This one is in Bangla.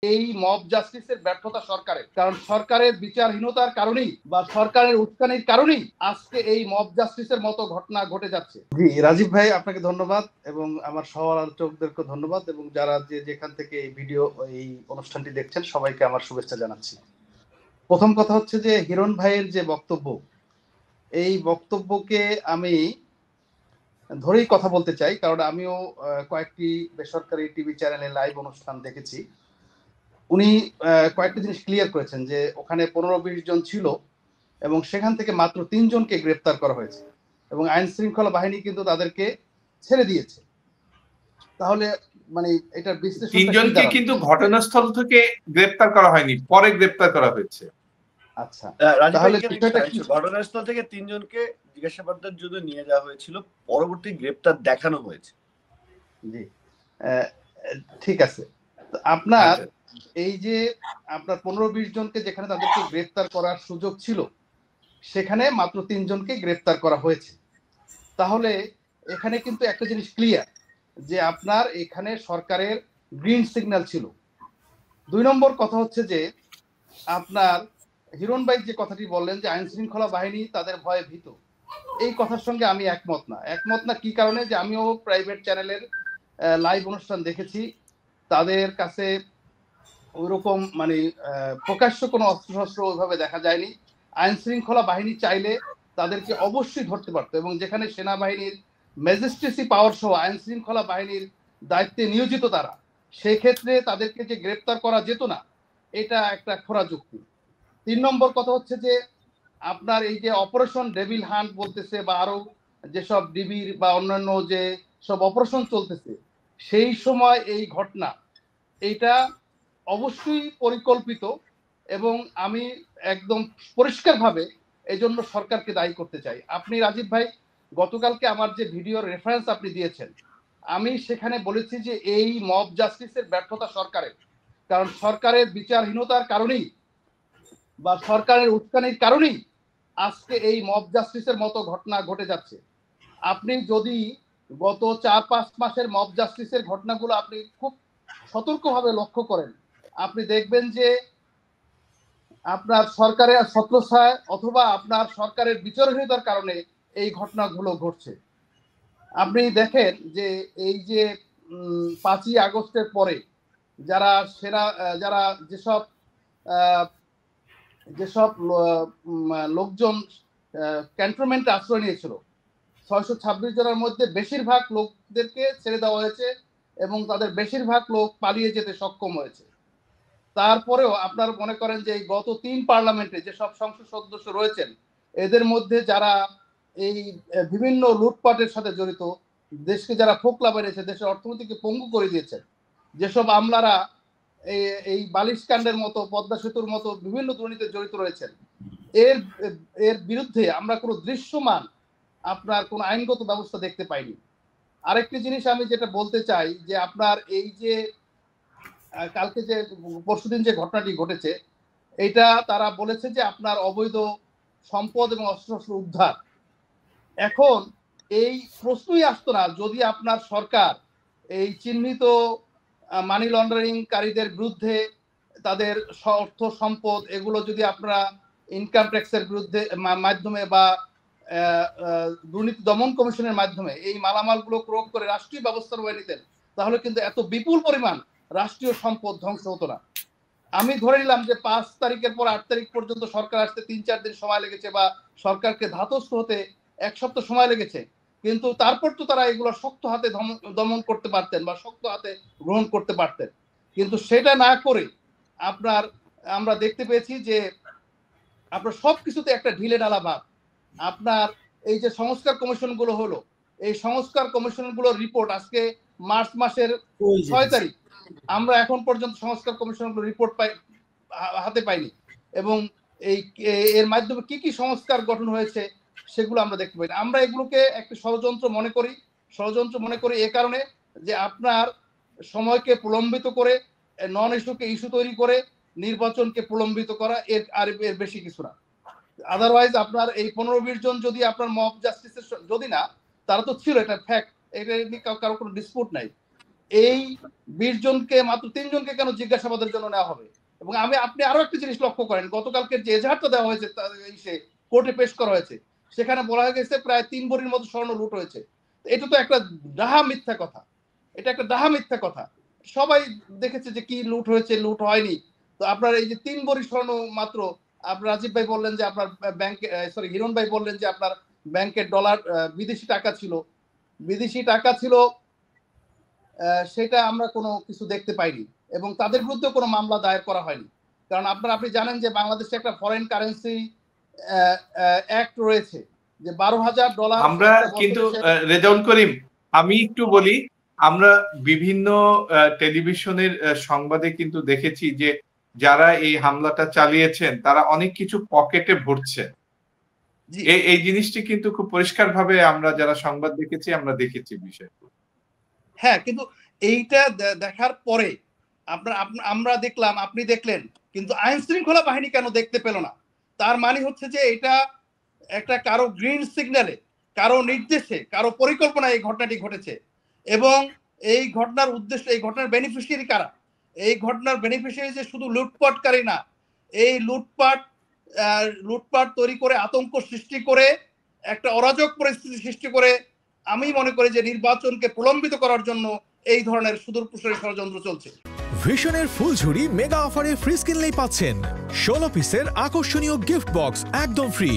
এই মব জাস্টিসের ব্যর্থতা সরকারের, কারণ সরকারের বিচারহীনতার কারণেই বা সরকারের উস্কানির কারণেই আজকে এই মব জাস্টিসের মতো ঘটনা ঘটে যাচ্ছে। জি রাজীব ভাই, আপনাকে ধন্যবাদ এবং আমার সহ-আলোচকদেরকে ধন্যবাদ এবং যারা যেখান থেকে এই ভিডিও এই অনুষ্ঠানটি দেখছেন সবাইকে আমার শুভেচ্ছা জানাচ্ছি। প্রথম কথা হচ্ছে যে হিরণ ভাইয়ের যে বক্তব্য, এই বক্তব্যকে আমি ধরেই কথা বলতে চাই, কারণ আমিও কয়েকটি বেসরকারি টিভি চ্যানেলে লাইভ অনুষ্ঠান দেখেছি। উনি কয়েকটা জিনিস ক্লিয়ার করেছেন যে ওখানে 15-20 জন ছিল এবং সেখান থেকে মাত্র 3 জনকে গ্রেপ্তার করা হয়েছে এবং আইন শৃঙ্খলা বাহিনী কিন্তু তাদেরকে ছেড়ে দিয়েছে। তাহলে মানে এটার বিশ্লেষণ 3 জনকে কিন্তু ঘটনাস্থল থেকে গ্রেপ্তার করা হয়নি, পরে গ্রেপ্তার করা হয়েছে। আচ্ছা, তাহলে ঘটনাস্থল থেকে 3 জনকে জিজ্ঞাসাবাদের জন্য নিয়ে যাওয়া হয়েছিল, পরবর্তী গ্রেপ্তার দেখানো হয়েছে। জি ঠিক আছে। আপনার এই যে আপনার 15-20 জনকে যেখানে তাদেরকে গ্রেপ্তার করার সুযোগ ছিল সেখানে মাত্র 3 জনকে গ্রেপ্তার করা হয়েছে। তাহলে এখানে কিন্তু একটা জিনিস ক্লিয়ার যে আপনার এখানে সরকারের গ্রিন সিগন্যাল ছিল। 2 নম্বর কথা হচ্ছে যে আপনার হিরণ ভাই যে কথাটি বললেন যে আইন শৃঙ্খলা বাহিনী তাদের ভয়ে ভীত, এই কথার সঙ্গে আমি একমত না। কি কারণে? যে আমিও প্রাইভেট চ্যানেলের লাইভ অনুষ্ঠান দেখেছি, তাদের কাছে ওইরকম মানে প্রকাশ্য কোনো অস্ত্রশস্ত্র ওইভাবে দেখা যায়নি। আইন শৃঙ্খলা বাহিনী চাইলে তাদেরকে অবশ্যই ধরতে পারতো এবং যেখানে সেনাবাহিনীর ম্যাজিস্ট্রেসি পাওয়ার সহ আইন শৃঙ্খলা বাহিনীর দায়িত্বে নিয়োজিত তারা, সেক্ষেত্রে তাদেরকে যে গ্রেপ্তার করা যেত না, এটা একটা খোরা যুক্তি। 3 নম্বর কথা হচ্ছে যে আপনার এই যে অপারেশন ডেভিল হান্ট বলতেছে বা আরো যেসব ডিবির বা অন্যান্য যে সব অপারেশন চলতেছে, সেই সময় এই ঘটনা এইটা অবশ্যই পরিকল্পিত এবং আমি একদম পরিষ্কারভাবে এই জন্য সরকারকে দায়ী করতে চাই। আপনি রাজীব ভাই গতকালকে আমার যে ভিডিওর রেফারেন্স আপনি দিয়েছেন, আমি সেখানে বলেছি যে এই মব জাস্টিসের ব্যর্থতা সরকারের, কারণ সরকারের বিচারহীনতার কারণেই বা সরকারের উস্কানির কারণেই আজকে এই মব জাস্টিসের মতো ঘটনা ঘটে যাচ্ছে। আপনি যদি গত 4-5 মাসের মব জাস্টিসের ঘটনাগুলো আপনি খুব সতর্কভাবে লক্ষ্য করেন, আপনি দেখবেন যে আপনার সরকারের ছত্রছায়া অথবা আপনার সরকারের বিচারহীনতার কারণে এই ঘটনাগুলো ঘটছে। আপনি দেখেন যে এই যে 5ই আগস্টের পরে যারা যারা যেসব লোকজন ক্যান্টনমেন্টে আশ্রয় নিয়েছিল, 626 জনের মধ্যে বেশিরভাগ লোকদেরকে ছেড়ে দেওয়া হয়েছে এবং তাদের বেশিরভাগ লোক পালিয়ে যেতে সক্ষম হয়েছে। তারপরেও আপনারা মনে করেন যে গত 3 পার্লামেন্টে যেসব সংসদ সদস্য রয়েছেন, এদের মধ্যে যারা এই বিভিন্ন লুটপাটের সাথে জড়িত, দেশকে যারা ফোকলা বেড়েছে, দেশের অর্থনীতিকে পঙ্গু করে দিয়েছে, যেসব আমলারা এই বালিশ কাণ্ডের মতো, পদ্মা সেতুর মতো বিভিন্ন দুর্নীতিতে জড়িত রয়েছেন, এর বিরুদ্ধে আমরা কোনো দৃশ্যমান আপনার কোনো আইনগত ব্যবস্থা দেখতে পাইনি। আরেকটি জিনিস আমি যেটা বলতে চাই যে আপনার এই যে কালকে যে পরশুদিন যে ঘটনাটি ঘটেছে, এটা তারা বলেছে যে আপনার অবৈধ সম্পদ এবং অস্ত্রশস্ত্র উদ্ধার। এখন এই প্রশ্নই আসতো না যদি আপনার সরকার এই চিহ্নিত মানি লন্ডারিংকারীদের বিরুদ্ধে তাদের অর্থ সম্পদ এগুলো যদি আপনারা ইনকাম ট্যাক্সের বিরুদ্ধে মাধ্যমে বা দুর্নীতি দমন কমিশনের মাধ্যমে এই মালামালগুলো ক্রয় করে রাষ্ট্রীয় ব্যবস্থা রয়ে নিতেন, তাহলে কিন্তু এত বিপুল পরিমাণ রাষ্ট্রীয় সম্পদ ধ্বংস হতো না। আমি ধরে নিলাম যে 5 তারিখের পর 8 তারিখ পর্যন্ত সরকার আসতে 3-4 দিন সময় লেগেছে বা সরকারকে ধাতস্থ হতে 1 সপ্তাহ সময় লেগেছে, কিন্তু তারপর তো তারা এগুলো শক্ত হাতে দমন করতে পারতেন বা শক্ত হাতে গ্রহণ করতে পারতেন। কিন্তু সেটা না করে আমরা দেখতে পেয়েছি যে আপনার সবকিছুতে একটা ঢিলে ঢালা ভাব। আপনার এই যে সংস্কার কমিশনগুলো হলো, এই সংস্কার কমিশনগুলোর রিপোর্ট আজকে মার্চ মাসের 6 তারিখ, আমরা এখন পর্যন্ত সংস্কার কমিশনগুলোর রিপোর্ট হাতে পাইনি এবং এর মাধ্যমে কি কি সংস্কার গঠন হয়েছে সেগুলো আমরা দেখতে পাই। আমরা এগুলোকে একটা ষড়যন্ত্র মনে করি এ কারণে যে আপনার সময়কে প্রলম্বিত করে নন ইস্যুকে ইস্যু তৈরি করে নির্বাচনকে প্রলম্বিত করা, এর বেশি কিছু না। আদারওয়াইজ আপনার এই 15-20 জন যদি আপনার মব জাস্টিসের যদি না, তারা তো ছিল, এটা ফ্যাক্ট, এটা নিয়ে কারো কোনো ডিসপুট নাই। এই 20 জনকে মাত্র 3 জনকে কেন জিজ্ঞাসাবাদের জন্য নেওয়া হবে? এবং আপনি আরো একটা জিনিস লক্ষ্য করেন, গতকালকে যে এজাহারটা দেওয়া হয়েছে কোর্টে পেশ করা হয়েছে, সেখানে বলা গেছে প্রায় 3 ভরির মতো স্বর্ণ লুট হয়েছে। এটা তো একটা ডাহা মিথ্যা কথা, এটা একটা ডাহা মিথ্যা কথা। সবাই দেখেছে যে কি লুট হয়েছে, লুট হয়নি। তো আপনার এই যে 3 ভরি স্বর্ণ মাত্র, আপনার রাজীব ভাই বললেন যে আপনার ব্যাংকে, সরি হিরণ ভাই বললেন যে আপনার ব্যাংকের ডলার বিদেশি টাকা ছিল, বিদেশি টাকা ছিল, সেটা আমরা কোনো কিছু দেখতে পাইনি এবং তাদের বিরুদ্ধে কোনো মামলা দায়ের করা হয়নি। কারণ আপনি জানেন যে বাংলাদেশে একটা ফরেন কারেন্সি অ্যাক্ট রয়েছে, যে $12,000 আমরা কিন্তু রেজাউল করিম, আমি একটু বলি, আমরা বিভিন্ন টেলিভিশনের সংবাদে কিন্তু দেখেছি যে যারা এই হামলাটা চালিয়েছেন তারা অনেক কিছু পকেটে ভরছে। এই জিনিসটি কিন্তু খুব পরিষ্কার ভাবে আমরা যারা সংবাদ দেখেছি আমরা দেখেছি বিষয়টা। হ্যাঁ, কিন্তু এইটা দেখার পরে আমরা দেখলাম, আপনি দেখলেন, কিন্তু আইন শৃঙ্খলা বাহিনী কেন দেখতে পেল না? তার মানে হচ্ছে যে এটা একটা কারো গ্রিন সিগন্যালে, কারো নির্দেশে, কারো পরিকল্পনায় এই ঘটনাটি ঘটেছে। এবং এই ঘটনার উদ্দেশ্য, এই ঘটনার বেনিফিশিয়ারি কারা? এই ঘটনার বেনিফিশিয়ারি যে শুধু লুটপাটকারী না, এই লুটপাট তৈরি করে, আতঙ্ক সৃষ্টি করে, একটা অরাজক পরিস্থিতি সৃষ্টি করে, আমি মনে করি যে নির্বাচনকে প্রলম্বিত করার জন্য এই ধরনের সুদূরপ্রসারী ষড়যন্ত্র চলছে। ভিশনের ফুলঝুরি মেগা অফারে ফ্রিজ কিনলেই পাচ্ছেন 16 পিসের আকর্ষণীয় গিফট বক্স একদম ফ্রি।